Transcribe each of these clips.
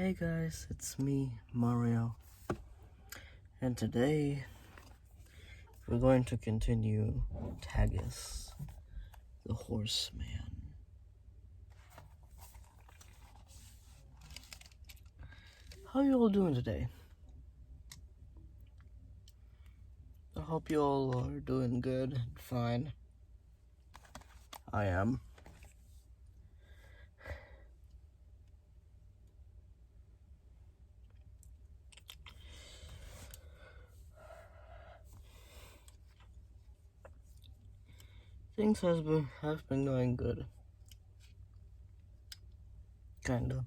Hey guys, it's me, Mario, and today we're going to continue Tagus, the horseman. How you all doing today? I hope you all are doing good and fine. I am. Things have been going good. Kinda.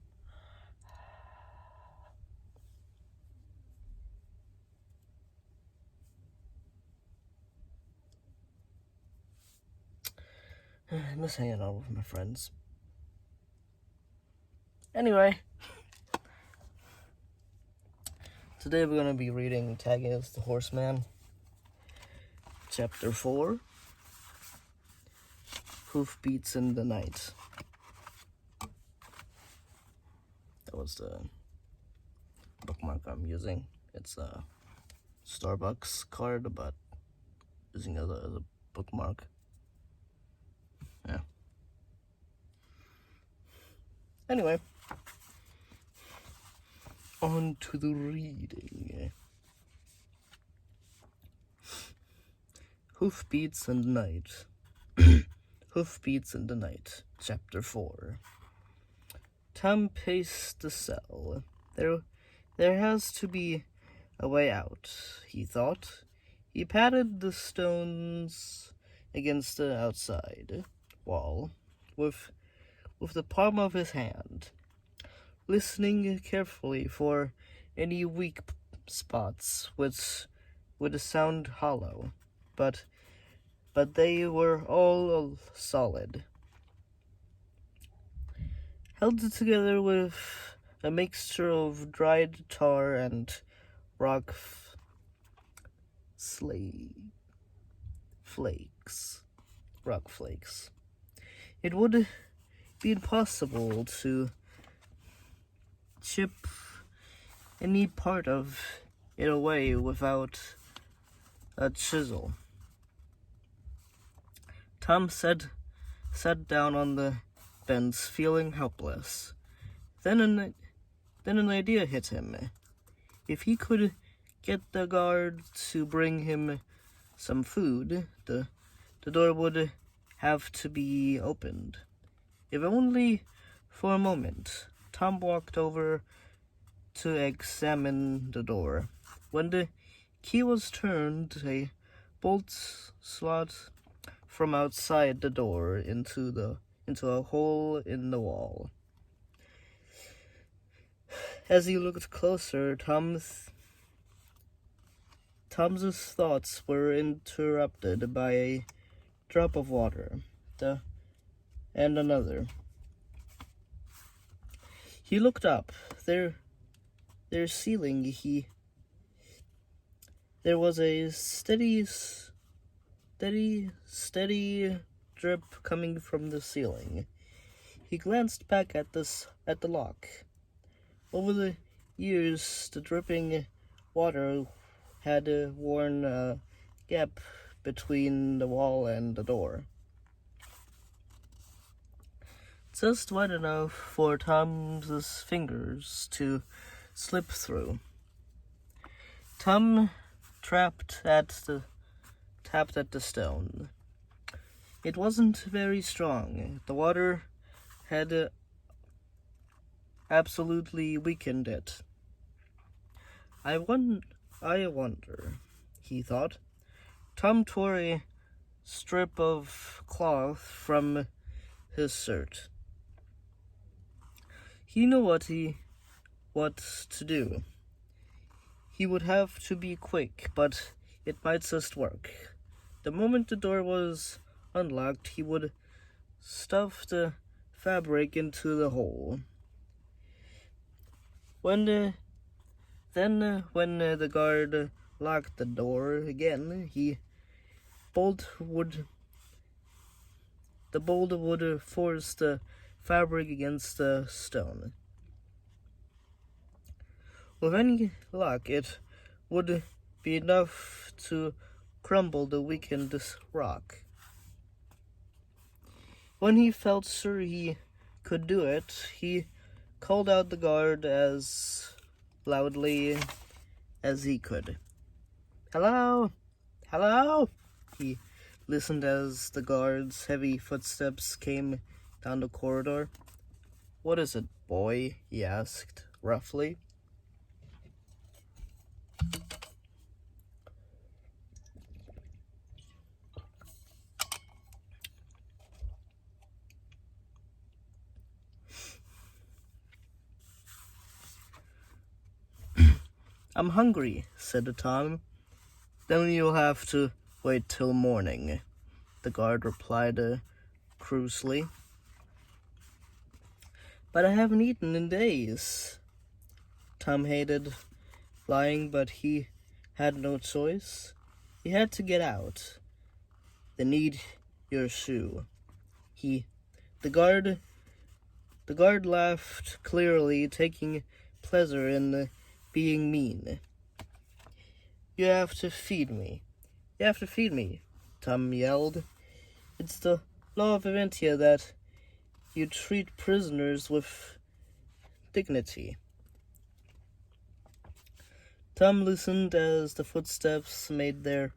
I miss hanging out with my friends. Anyway, today we're gonna be reading Tagus, the Horseman, Chapter 4, Hoofbeats in the Night. That was the bookmark I'm using. It's a Starbucks card, but using it as a bookmark. Yeah. Anyway, on to the reading. Hoofbeats in the Night. Hoofbeats in the Night, Chapter 4. Tom paced the cell. There has to be a way out, he thought. He patted the stones against the outside wall with the palm of his hand, listening carefully for any weak spots which would sound hollow, but they were all solid, held together with a mixture of dried tar and rock flakes. It would be impossible to chip any part of it away without a chisel. Tom sat down on the bench, feeling helpless. Then an idea hit him. If he could get the guard to bring him some food, the door would have to be opened. If only for a moment. Tom walked over to examine the door. When the key was turned, a bolt slot from outside the door into a hole in the wall. As he looked closer, Tom's thoughts were interrupted by a drop of water, and another. He looked up. Their ceiling. There was a steady drip coming from the ceiling. He glanced back at the lock. Over the years, the dripping water had worn a gap between the wall and the door, just wide enough for Tom's fingers to slip through. Tom tapped at the stone. It wasn't very strong. The water had absolutely weakened it. I wonder, he thought. Tom tore a strip of cloth from his shirt. He knew what to do. He would have to be quick, but it might just work. The moment the door was unlocked, he would stuff the fabric into the hole. When the guard locked the door again, the bolt would force the fabric against the stone. With any luck, it would be enough to crumble the weakened rock. When he felt sure he could do it, he called out the guard as loudly as he could. "Hello? Hello?" He listened as the guard's heavy footsteps came down the corridor. "What is it, boy?" he asked roughly. "I'm hungry," said Tom. "Then you'll have to wait till morning," the guard replied crossly. "But I haven't eaten in days." Tom hated lying, but he had no choice. He had to get out. "They need your shoe." The guard laughed clearly, taking pleasure in being mean. "You have to feed me. You have to feed me," Tom yelled. "It's the law of Aventia that you treat prisoners with dignity." Tom listened as the footsteps made their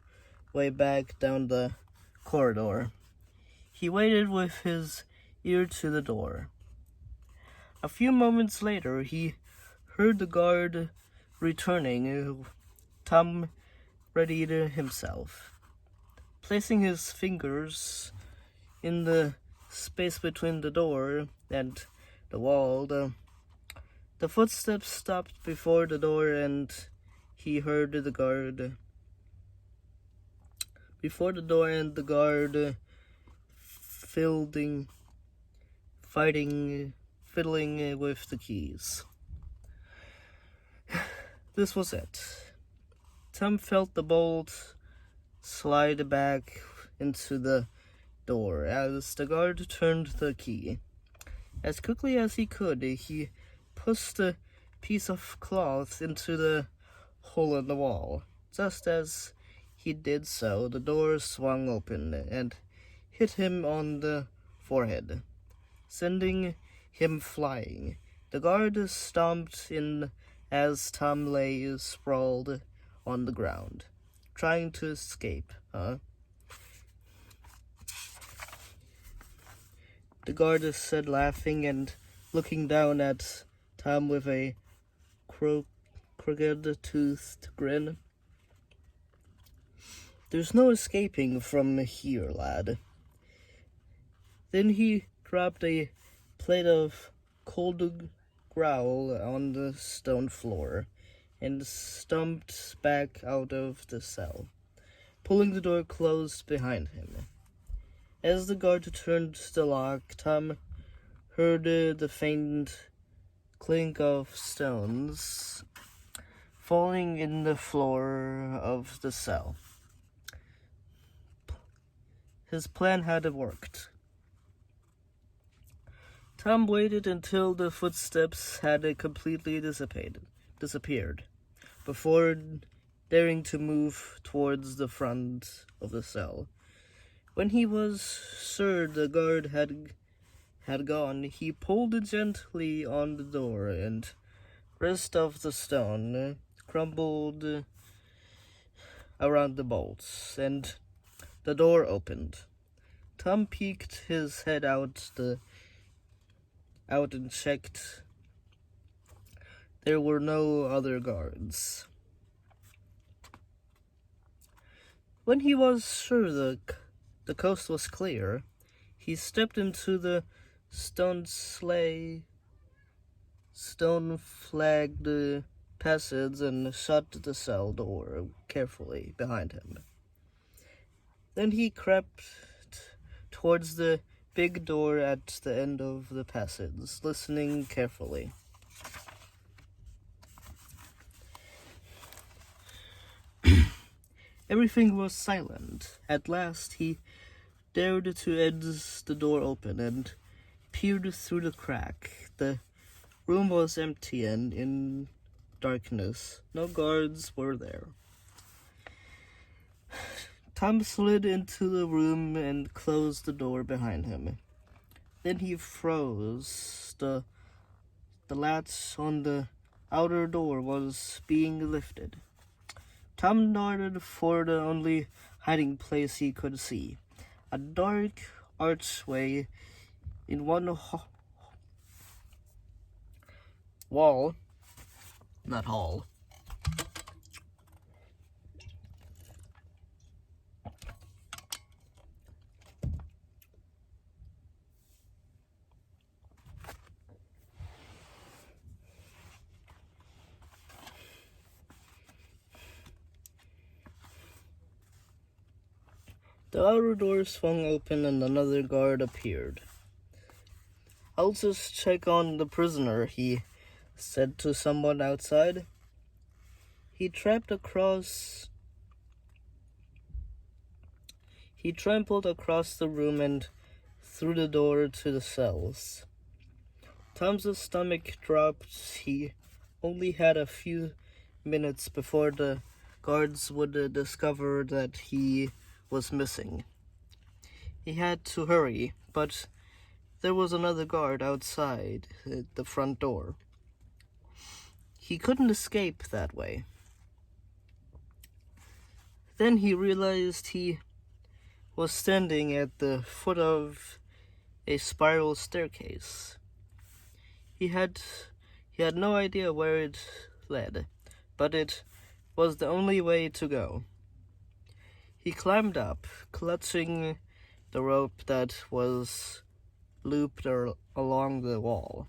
way back down the corridor. He waited with his ear to the door. A few moments later, he heard the guard returning. Tom readied himself. Placing his fingers in the space between the door and the wall, the footsteps stopped before the door, and he heard the guard. Before the door and the guard fiddling with the keys. This was it. Tom felt the bolt slide back into the door as the guard turned the key. As quickly as he could, he pushed a piece of cloth into the hole in the wall. Just as he did so, the door swung open and hit him on the forehead, sending him flying. The guard stomped in as Tom lay sprawled on the ground, trying to escape, The guard said, laughing and looking down at Tom with a crooked-toothed grin. "There's no escaping from here, lad." Then he dropped a plate of cold growl on the stone floor and stumped back out of the cell, pulling the door closed behind him. As the guard turned the lock, Tom heard the faint clink of stones falling in the floor of the cell. His plan had worked. Tom waited until the footsteps had completely disappeared, before daring to move towards the front of the cell. When he was sure the guard had gone, he pulled gently on the door, and the rest of the stone crumbled around the bolts, and the door opened. Tom peeked his head out and checked. There were no other guards. When he was sure the coast was clear, he stepped into the stone-flagged passage and shut the cell door carefully behind him. Then he crept towards the big door at the end of the passage, listening carefully. Everything was silent. At last he dared to edge the door open and peered through the crack. The room was empty, and in darkness. No guards were there. Tom slid into the room and closed the door behind him. Then he froze. The latch on the outer door was being lifted. Tom darted for the only hiding place he could see. A dark archway in one wall, not hall. The outer door swung open and another guard appeared. "I'll just check on the prisoner," he said to someone outside. He trampled across the room and through the door to the cells. Tom's stomach dropped. He only had a few minutes before the guards would discover that he was missing. He had to hurry, but there was another guard outside the front door. He couldn't escape that way. Then he realized he was standing at the foot of a spiral staircase. He had no idea where it led, but it was the only way to go. He climbed up, clutching the rope that was looped along the wall.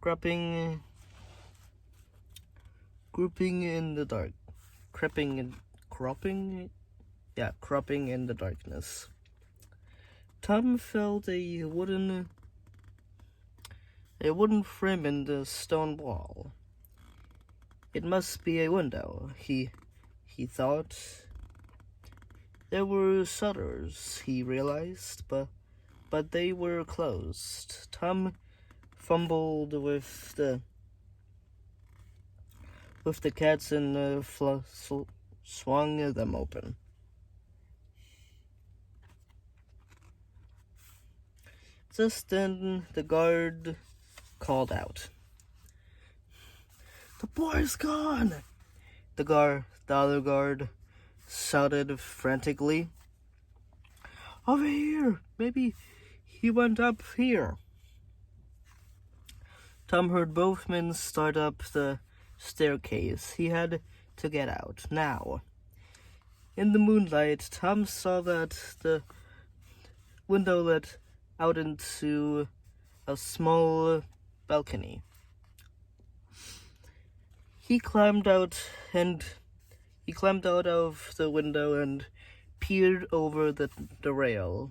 Creeping in the darkness. Tom felt a wooden frame in the stone wall. It must be a window, he thought. There were shutters, he realized, but they were closed. Tom fumbled with the cats and swung them open. Just then the guard called out, "The boy's gone!" The other guard shouted frantically, "Over here! Maybe he went up here." Tom heard both men start up the staircase. He had to get out now. In the moonlight, Tom saw that the window led out into a small balcony. He climbed out of the window and peered over the rail.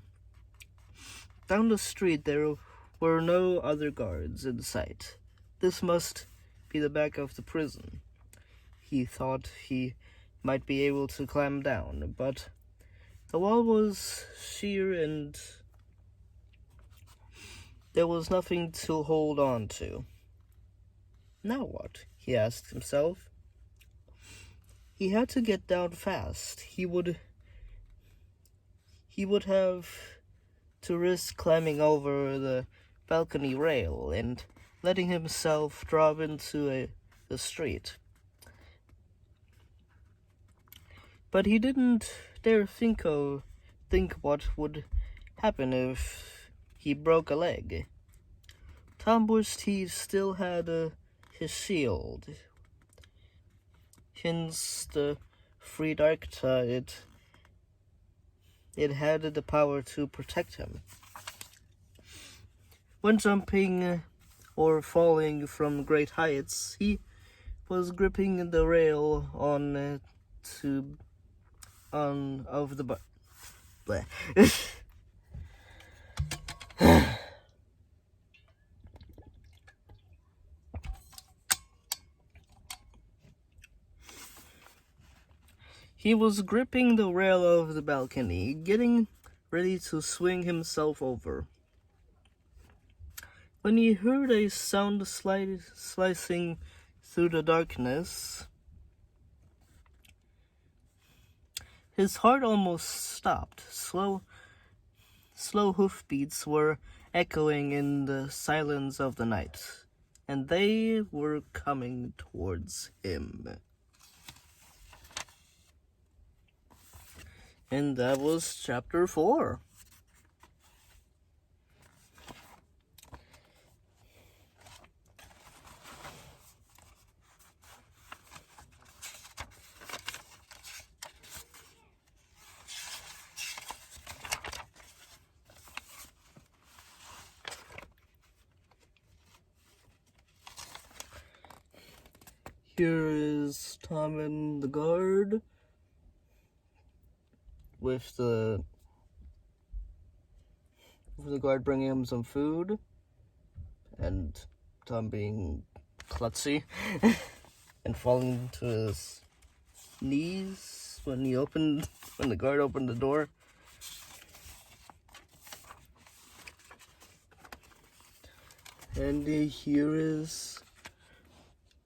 Down the street there were no other guards in sight. This must be the back of the prison. He thought he might be able to climb down, but the wall was sheer and there was nothing to hold on to. Now what? He asked himself. He had to get down fast. He would have to risk climbing over the balcony rail and letting himself drop into the street. But he didn't dare think what would happen if he broke a leg. Tom wished he still had his shield. Hence the free Darkta, it had the power to protect him. When jumping or falling from great heights, he was gripping the rail of the bleh. He was gripping the rail of the balcony, getting ready to swing himself over. when he heard a sound slicing through the darkness, his heart almost stopped. Slow hoofbeats were echoing in the silence of the night, and they were coming towards him. And that was chapter 4. Here is Tom and the guard with the guard bringing him some food, and Tom being klutzy and falling to his knees when the guard opened the door. And here is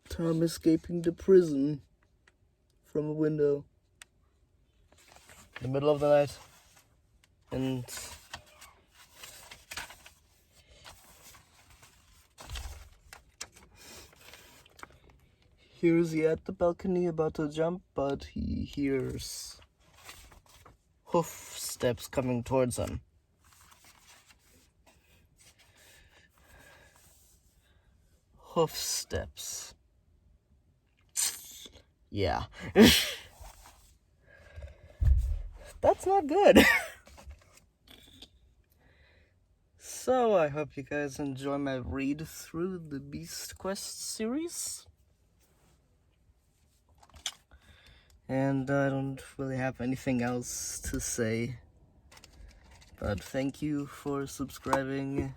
Tom escaping the prison from a window in the middle of the night. And here's he at the balcony about to jump, but he hears hoof steps coming towards him. Hoof steps. Yeah. That's not good. So I hope you guys enjoy my read through the Beast Quest series. And I don't really have anything else to say. But thank you for subscribing.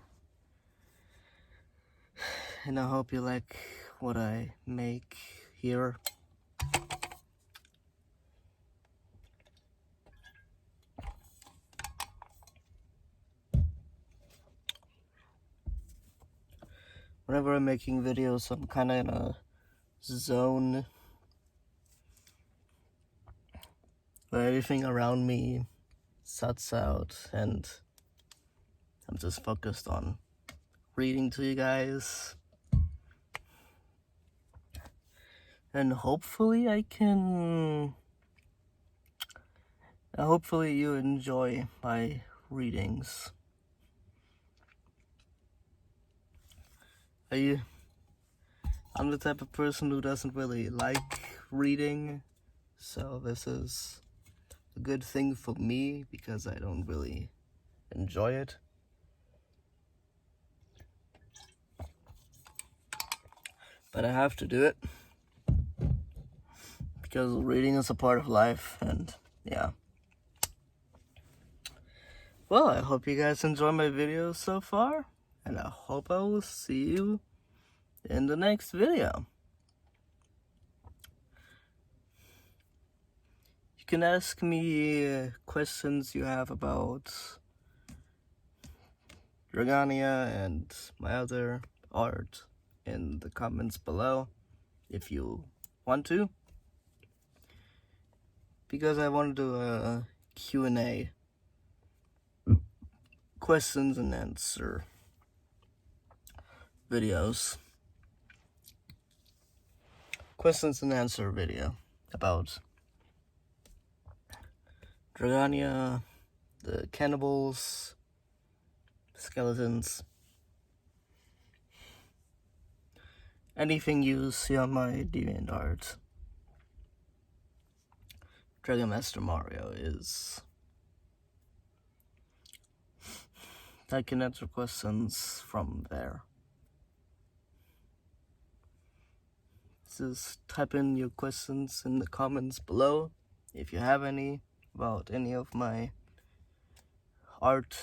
And I hope you like what I make here. Whenever I'm making videos, I'm kind of in a zone where everything around me suts out, and I'm just focused on reading to you guys. And hopefully you enjoy my readings. I'm the type of person who doesn't really like reading, so this is a good thing for me because I don't really enjoy it. But I have to do it because reading is a part of life, and yeah. Well, I hope you guys enjoy my videos so far, and I hope I will see you in the next video. You can ask me questions you have about Dragania and my other art in the comments below if you want to, because I want to do a Q&A, questions and answer videos. Questions and answer video about Dragania, the cannibals, skeletons, anything you see on my DeviantArt. Dragon Master Mario is... I can answer questions from there. Just type in your questions in the comments below if you have any about any of my art.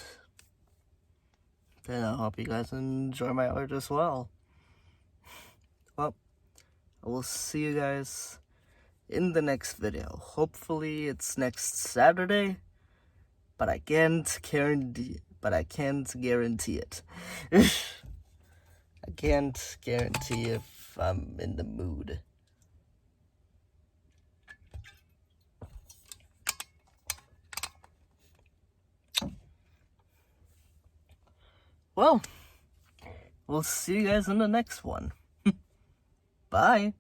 Then I hope you guys enjoy my art as well. Well, I will see you guys in the next video. Hopefully it's next Saturday, but I can't guarantee it. I can't guarantee if I'm in the mood. Well, we'll see you guys in the next one. Bye.